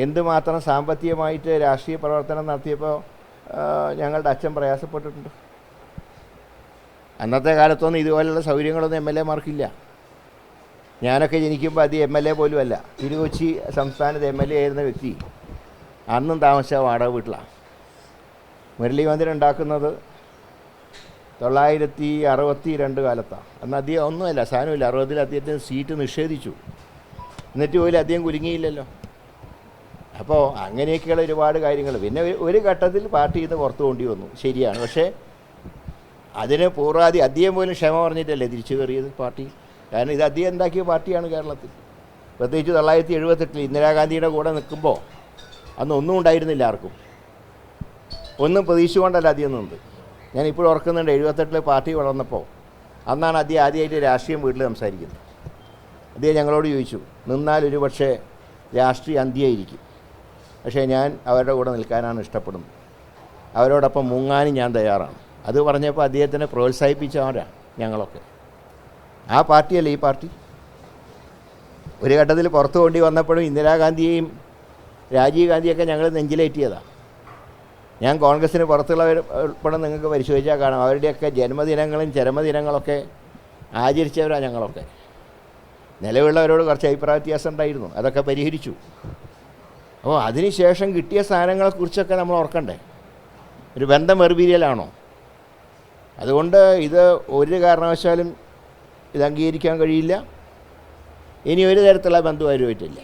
എന്തുമാത്രം സാമ്പത്തികമായിട്ട് രാഷ്ട്രീയ പ്രവർത്തനം നടത്തിയപ്പോൾ ഞങ്ങളുടെ അച്ഛൻ പ്രയാസപ്പെട്ടിട്ടുണ്ട്. അന്നത്തെ കാലത്തൊന്നും ഇതുപോലുള്ള സൗകര്യങ്ങളൊന്നും എം എൽ എമാർക്കില്ല. ഞാനൊക്കെ ജനിക്കുമ്പോൾ അത് എം എൽ എ പോലും അല്ല. തിരുകൊച്ചി സംസ്ഥാനത്ത് എം എൽ എ ആയിരുന്ന വ്യക്തി അന്നും താമസിച്ച വാടക വീട്ടിലാണ്. മുരളി മന്ദിരം ഉണ്ടാക്കുന്നത് 1962 കാലത്താണ്. അന്ന് അദ്ദേഹം ഒന്നുമല്ല, സാധനമില്ല. 60-ൽ അദ്ദേഹത്തിന് സീറ്റ് നിഷേധിച്ചു. എന്നിട്ട് പോലും അദ്ദേഹം കുലുങ്ങിയില്ലല്ലോ. അപ്പോൾ അങ്ങനെയൊക്കെയുള്ള ഒരുപാട് കാര്യങ്ങൾ. പിന്നെ ഒരു ഘട്ടത്തിൽ പാർട്ടിയിൽ നിന്ന് പുറത്തു കൊണ്ടി വന്നു, ശരിയാണ്. പക്ഷേ അതിന് പൂർവാധി അദ്ദേഹം പോലും ക്ഷമ പറഞ്ഞിട്ടല്ലേ തിരിച്ചു കയറിയത് പാർട്ടി. കാരണം ഇത് അദ്ദേഹം ഉണ്ടാക്കിയ പാർട്ടിയാണ് കേരളത്തിൽ. പ്രത്യേകിച്ച് 1978 ഇന്ദിരാഗാന്ധിയുടെ കൂടെ നിൽക്കുമ്പോൾ അന്ന് ഒന്നും ഉണ്ടായിരുന്നില്ല ആർക്കും. ഒന്നും പ്രതീക്ഷിച്ചുകൊണ്ടല്ല അദ്ദേഹം നിന്നത്. ഞാനിപ്പോഴും ഓർക്കുന്നുണ്ട്, 78 പാർട്ടി വളർന്നപ്പോൾ അന്നാണ് അദ്ദേഹം ആദ്യമായിട്ട് രാഷ്ട്രീയം വീട്ടിൽ സംസാരിക്കുന്നത്. അദ്ദേഹം ഞങ്ങളോട് ചോദിച്ചു, നിന്നാൽ ഒരു പക്ഷേ രാഷ്ട്രീയ അന്ത്യമായിരിക്കും, പക്ഷേ ഞാൻ അവരുടെ കൂടെ നിൽക്കാനാണ് ഇഷ്ടപ്പെടുന്നത്, അവരോടൊപ്പം മുങ്ങാനും ഞാൻ തയ്യാറാണ്. അത് പറഞ്ഞപ്പോൾ അദ്ദേഹത്തിനെ പ്രോത്സാഹിപ്പിച്ചവരാണ് ഞങ്ങളൊക്കെ. ആ പാർട്ടിയല്ലേ ഈ പാർട്ടി. ഒരു ഘട്ടത്തിൽ പുറത്തു കൊണ്ടി വന്നപ്പോഴും ഇന്ദിരാഗാന്ധിയെയും രാജീവ് ഗാന്ധിയൊക്കെ ഞങ്ങൾ നെഞ്ചിലേറ്റിയതാണ്. ഞാൻ കോൺഗ്രസ്സിന് പുറത്തുള്ളവർ ഉൾപ്പെടെ നിങ്ങൾക്ക് പരിശോധിച്ചാൽ കാണാം, അവരുടെയൊക്കെ ജന്മദിനങ്ങളും ചരമദിനങ്ങളൊക്കെ ആചരിച്ചവരാണ് ഞങ്ങളൊക്കെ. നിലവിലുള്ളവരോട് കുറച്ച് അഭിപ്രായ വ്യത്യാസം ഉണ്ടായിരുന്നു, അതൊക്കെ പരിഹരിച്ചു. അപ്പോൾ അതിനുശേഷം കിട്ടിയ സ്ഥാനങ്ങളെക്കുറിച്ചൊക്കെ നമ്മൾ ഓർക്കണ്ടേ. ഒരു ബന്ധം വെറുപിരിയലാണോ? അതുകൊണ്ട് ഇത് ഒരു കാരണവശാലും ഇത് അംഗീകരിക്കാൻ കഴിയില്ല. ഇനി ഒരു തരത്തിലുള്ള ബന്ധുവാരുമായിട്ടില്ല.